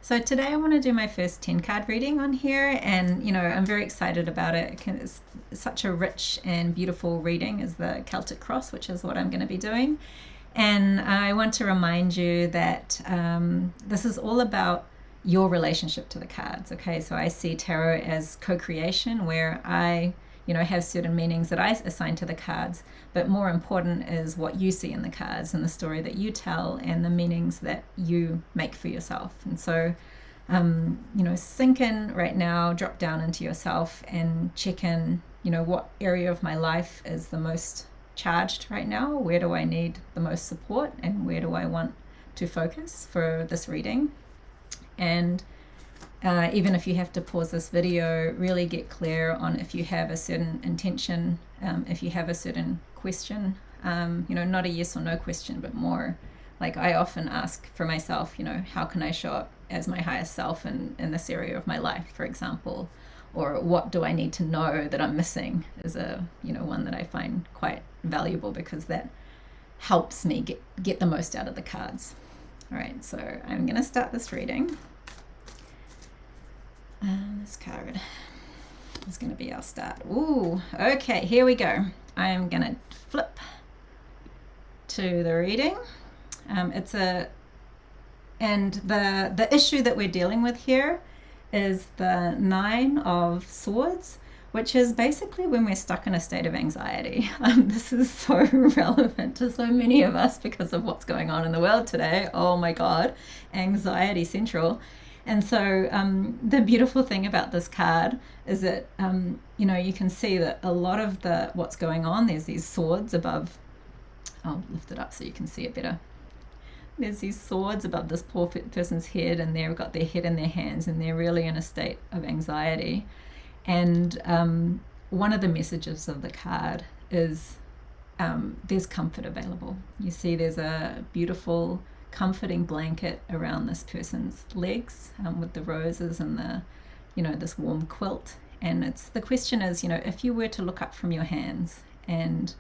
So today I want to do my first 10 card reading on here, and I'm very excited about it. It's such a rich and beautiful reading as the Celtic Cross, which is what I'm going to be doing. And I want to remind you that this is all about your relationship to the cards. Okay, so I see tarot as co-creation, where I have certain meanings that I assign to the cards, but more important is what you see in the cards and the story that you tell and the meanings that you make for yourself. And so sink in right now, drop down into yourself and check in, what area of my life is the most charged right now? Where do I need the most support, and where do I want to focus for this reading? And even if you have to pause this video, really get clear on if you have a certain intention, if you have a certain question, not a yes or no question, but more like I often ask for myself, how can I show up as my highest self in this area of my life, for example, or what do I need to know that I'm missing is a, one that I find quite valuable because that helps me get the most out of the cards. All right, so I'm going to start this reading. This card is going to be our start. Ooh, okay, here we go. I am going to flip to the reading. And the issue that we're dealing with here is the Nine of Swords, which is basically when we're stuck in a state of anxiety. This is so relevant to so many of us because of what's going on in the world today. Oh my God, anxiety central. And so the beautiful thing about this card is that, you can see that a lot of what's going on, there's these swords above. I'll lift it up so you can see it better. There's these swords above this poor person's head, and they've got their head in their hands, and they're really in a state of anxiety. And one of the messages of the card is there's comfort available. You see there's a beautiful comforting blanket around this person's legs with the roses and this warm quilt. And the question is, if you were to look up from your hands and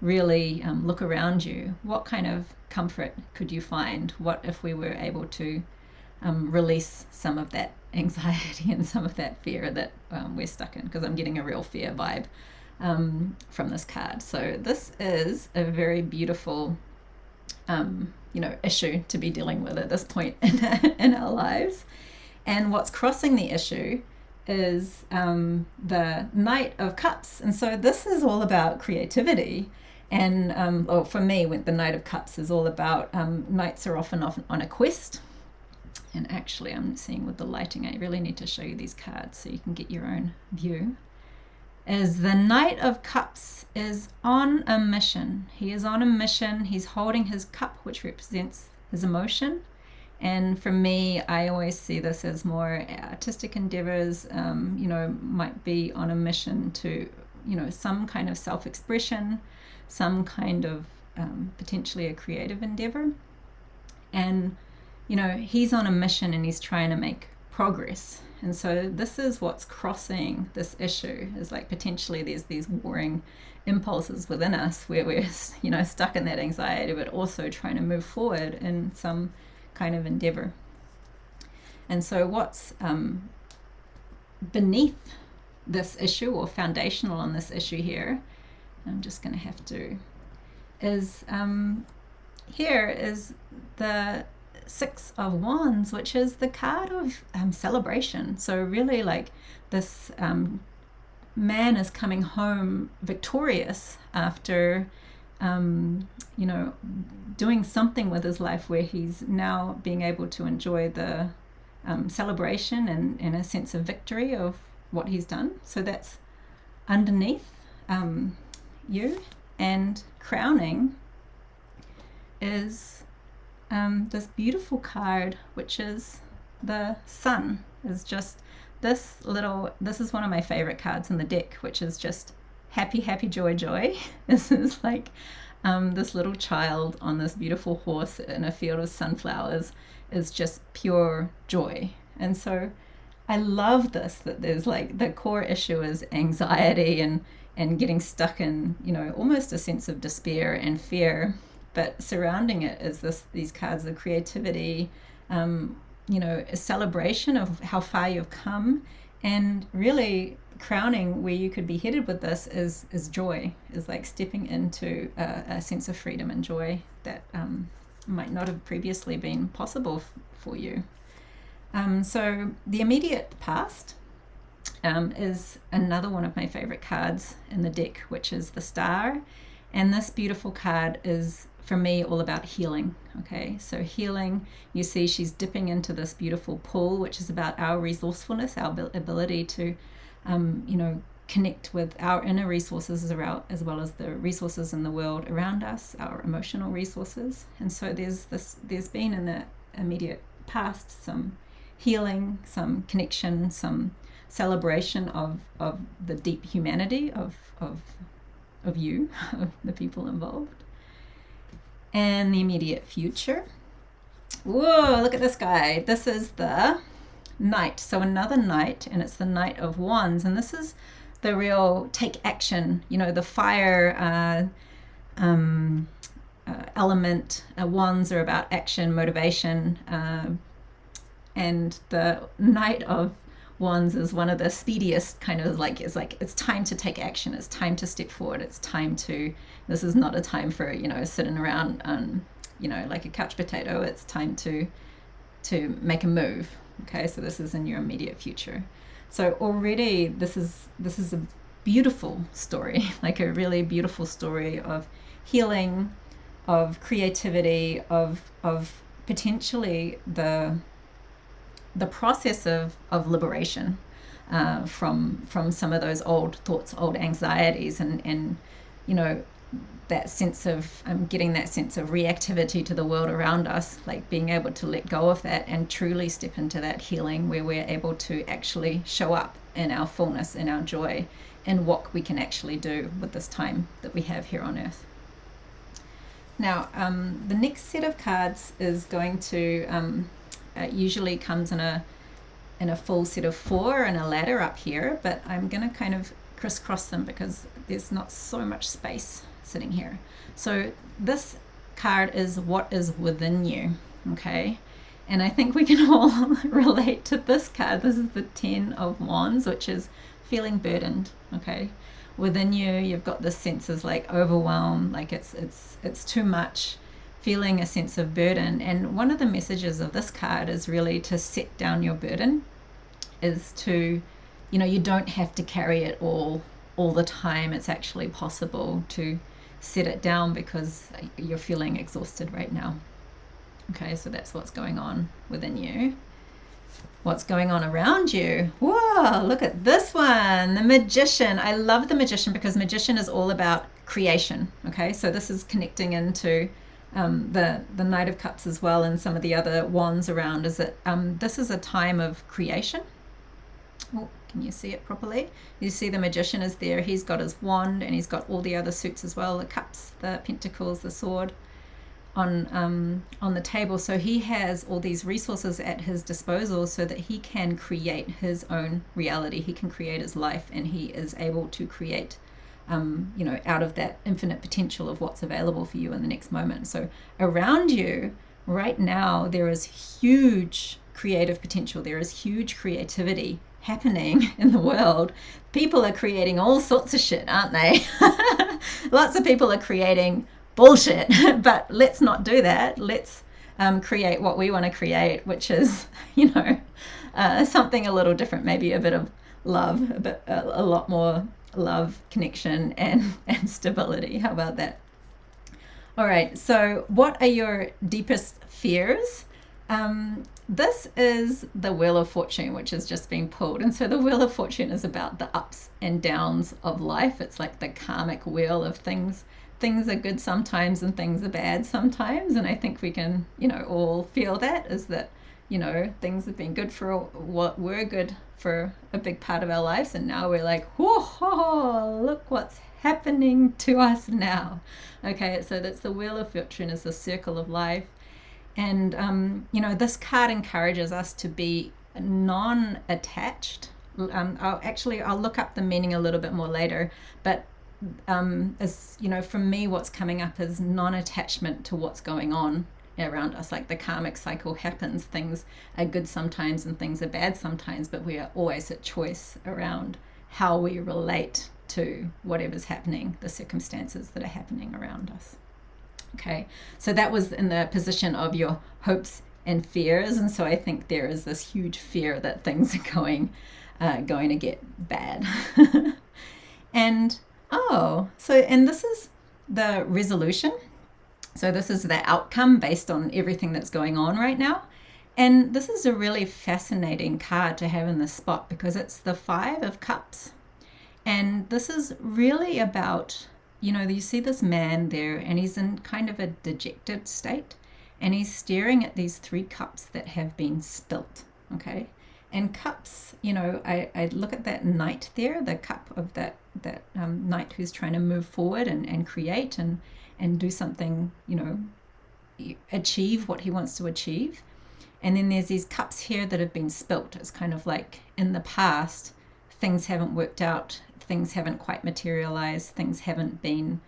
really look around you, what kind of comfort could you find? What if we were able to release some of that anxiety and some of that fear that we're stuck in? Because I'm getting a real fear vibe from this card. So this is a very beautiful issue to be dealing with at this point in our lives. And what's crossing the issue is the Knight of Cups. And so this is all about creativity. And for me, when the Knight of Cups is all about, knights are often on a quest. And actually, I'm seeing with the lighting, I really need to show you these cards so you can get your own view. As the Knight of Cups is on a mission. He is on a mission. He's holding his cup, which represents his emotion. And for me, I always see this as more artistic endeavors, might be on a mission to, some kind of self-expression, some kind of potentially a creative endeavor. And, he's on a mission and he's trying to make progress. And so this is what's crossing this issue, is like potentially there's these warring impulses within us where we're, stuck in that anxiety, but also trying to move forward in some kind of endeavor. And so what's beneath this issue, or foundational on this issue here, I'm just going to have to, is here is the Six of Wands, which is the card of celebration. So really, like, this man is coming home victorious after doing something with his life where he's now being able to enjoy the celebration and a sense of victory of what he's done. So that's underneath you. And crowning is this beautiful card, which is the Sun. Is just this is one of my favorite cards in the deck, which is just happy, happy, joy, joy. This is like this little child on this beautiful horse in a field of sunflowers is just pure joy. And so I love this, that there's like the core issue is anxiety and getting stuck in, almost a sense of despair and fear. But surrounding it is these cards of creativity, a celebration of how far you've come, and really crowning where you could be headed with this is joy, is like stepping into a sense of freedom and joy that might not have previously been possible for you. So the immediate past is another one of my favorite cards in the deck, which is the Star. And this beautiful card is, for me, all about healing. Okay, so healing, you see she's dipping into this beautiful pool, which is about our resourcefulness, our ability to, connect with our inner resources as well as the resources in the world around us, our emotional resources. And so there's been in the immediate past some healing, some connection, some celebration of the deep humanity of you, of the people involved. And the immediate future. Whoa, look at this guy. This is the Knight. So another Knight, and it's the Knight of Wands. And this is the real take action, the fire element. Wands are about action, motivation. And the Knight of Wands is one of the speediest, kind of like, it's time to take action, it's time to step forward, this is not a time for sitting around like a couch potato. It's time to make a move. Okay, so this is in your immediate future. So already this is a beautiful story, like a really beautiful story of healing, of creativity, of potentially the process of liberation from some of those old thoughts, old anxieties, and that sense of getting that sense of reactivity to the world around us, like being able to let go of that and truly step into that healing where we're able to actually show up in our fullness, in our joy, and what we can actually do with this time that we have here on earth. Now, the next set of cards is going to usually comes in a full set of 4 and a ladder up here, but I'm going to kind of crisscross them because there's not so much space sitting here. So this card is what is within you, okay? And I think we can all relate to this card. This is the 10 of Wands, which is feeling burdened, okay? Within you, you've got this senses like overwhelm, like it's too much, feeling a sense of burden. And one of the messages of this card is really to set down your burden, is to, you don't have to carry it all the time. It's actually possible to set it down because you're feeling exhausted right now. Okay, so that's what's going on within you. What's going on around you? Whoa, look at this one, the Magician. I love the Magician because Magician is all about creation. Okay, so this is connecting into the Knight of Cups as well, and some of the other wands around, is that this is a time of creation. Oh, can you see it properly? You see the Magician is there. He's got his wand and he's got all the other suits as well, the cups, the pentacles, the sword on the table. So he has all these resources at his disposal so that he can create his own reality. He can create his life, and he is able to create out of that infinite potential of what's available for you in the next moment. So around you right now, there is huge creative potential. There is huge creativity happening in the world. People are creating all sorts of shit, aren't they? Lots of people are creating bullshit, but let's not do that. Let's create what we want to create, which is, something a little different, maybe a bit of love, a lot more love, connection, and stability. How about that? All right, so what are your deepest fears? This is the Wheel of Fortune, which is just being pulled. And so the Wheel of Fortune is about the ups and downs of life. It's like the karmic wheel of things. Things are good sometimes and things are bad sometimes. And I think we can, all feel that, is that, things have been good for what were good for a big part of our lives. And now we're like, whoa, look what's happening to us now. Okay, so that's the Wheel of Fortune, is the circle of life. And, this card encourages us to be non-attached. I'll look up the meaning a little bit more later, but as for me, what's coming up is non-attachment to what's going on around us. Like the karmic cycle happens, things are good sometimes and things are bad sometimes, but we are always at choice around how we relate to whatever's happening, the circumstances that are happening around us. Okay, so that was in the position of your hopes and fears, and so I think there is this huge fear that things are going to get bad. And and this is the resolution. So this is the outcome based on everything that's going on right now. And this is a really fascinating card to have in this spot because it's the 5 of Cups. And this is really about, you see this man there and he's in kind of a dejected state and he's staring at these 3 cups that have been spilt, okay? And cups, I look at that knight there, the cup of that knight who's trying to move forward and create and do something, achieve what he wants to achieve. And then there's these cups here that have been spilt. It's kind of like in the past, things haven't worked out, things haven't quite materialized, things haven't been,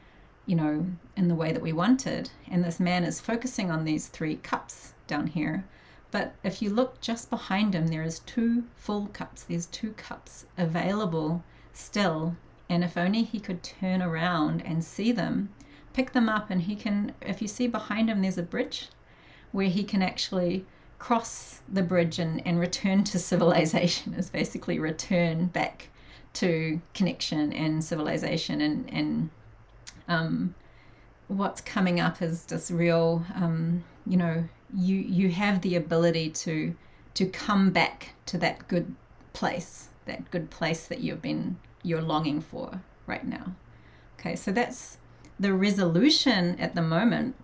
in the way that we wanted. And this man is focusing on these 3 cups down here. But if you look just behind him, there is 2 full cups. There's 2 cups available still. And if only he could turn around and see them, pick them up, and he can, if you see behind him, there's a bridge where he can actually cross the bridge and return to civilization, is basically return back to connection and civilization. And what's coming up is this real, you have the ability to come back to that good place that you're longing for right now. Okay, so that's the resolution at the moment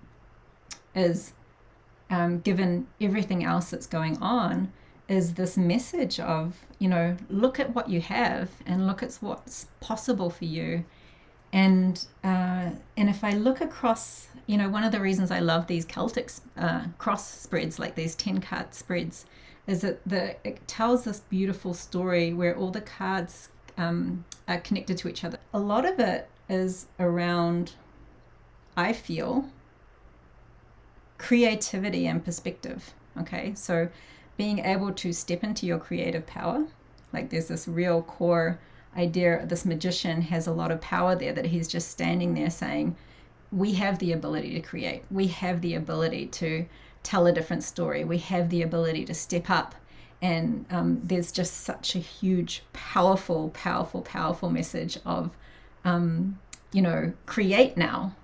is, given everything else that's going on, is this message of, look at what you have and look at what's possible for you. And if I look across, one of the reasons I love these Celtic cross spreads, like these 10-card spreads, is that it tells this beautiful story where all the cards are connected to each other. A lot of it is around, I feel, creativity and perspective. Okay, so being able to step into your creative power, like there's this real core idea. This magician has a lot of power there, that he's just standing there saying, we have the ability to create, we have the ability to tell a different story, we have the ability to step up. And there's just such a huge, powerful message of, create now.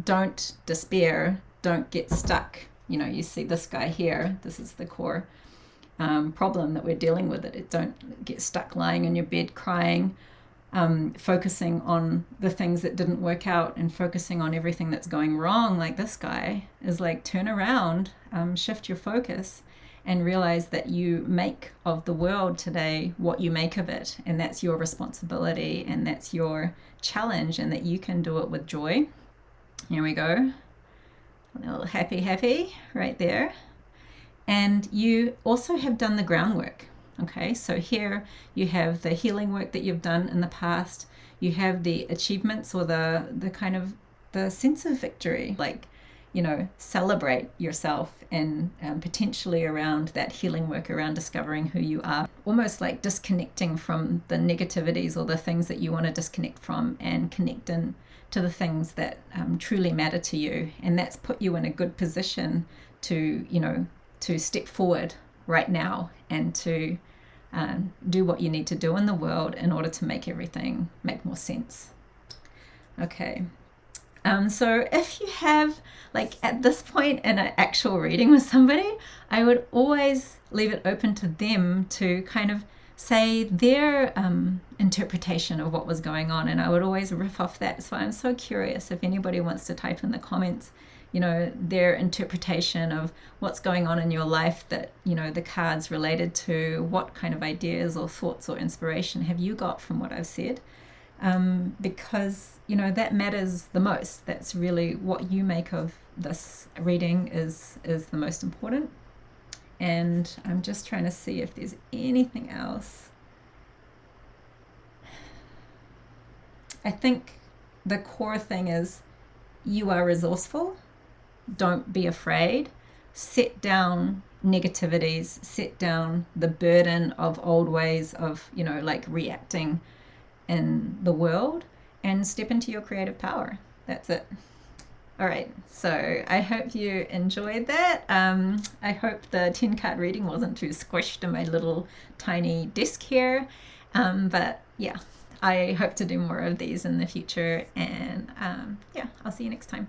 Don't despair. Don't get stuck. You see this guy here. This is the core problem that we're dealing with. It don't get stuck lying in your bed crying, focusing on the things that didn't work out and focusing on everything that's going wrong. Like this guy is like, turn around, shift your focus, and realize that you make of the world today what you make of it, and that's your responsibility and that's your challenge, and that you can do it with joy. Here we go. A little happy right there. And you also have done the groundwork. Okay, so here you have the healing work that you've done in the past. You have the achievements, or the kind of the sense of victory, like, celebrate yourself, and potentially around that healing work, around discovering who you are, almost like disconnecting from the negativities or the things that you want to disconnect from, and connect in to the things that truly matter to you. And that's put you in a good position to, to step forward right now and to do what you need to do in the world in order to make everything make more sense. Okay. So if you have, like, at this point in an actual reading with somebody, I would always leave it open to them to kind of say their interpretation of what was going on, and I would always riff off that. So I'm so curious if anybody wants to type in the comments, their interpretation of what's going on in your life that, the cards related to. What kind of ideas or thoughts or inspiration have you got from what I've said? Because that matters the most. That's really what you make of this reading is the most important. And I'm just trying to see if there's anything else. I think the core thing is you are resourceful, don't be afraid. Set down negativities, set down the burden of old ways of, like reacting in the world, and step into your creative power. That's it. All right, so I hope you enjoyed that. I hope the 10 card reading wasn't too squished in my little tiny desk here. But yeah, I hope to do more of these in the future. And yeah, I'll see you next time.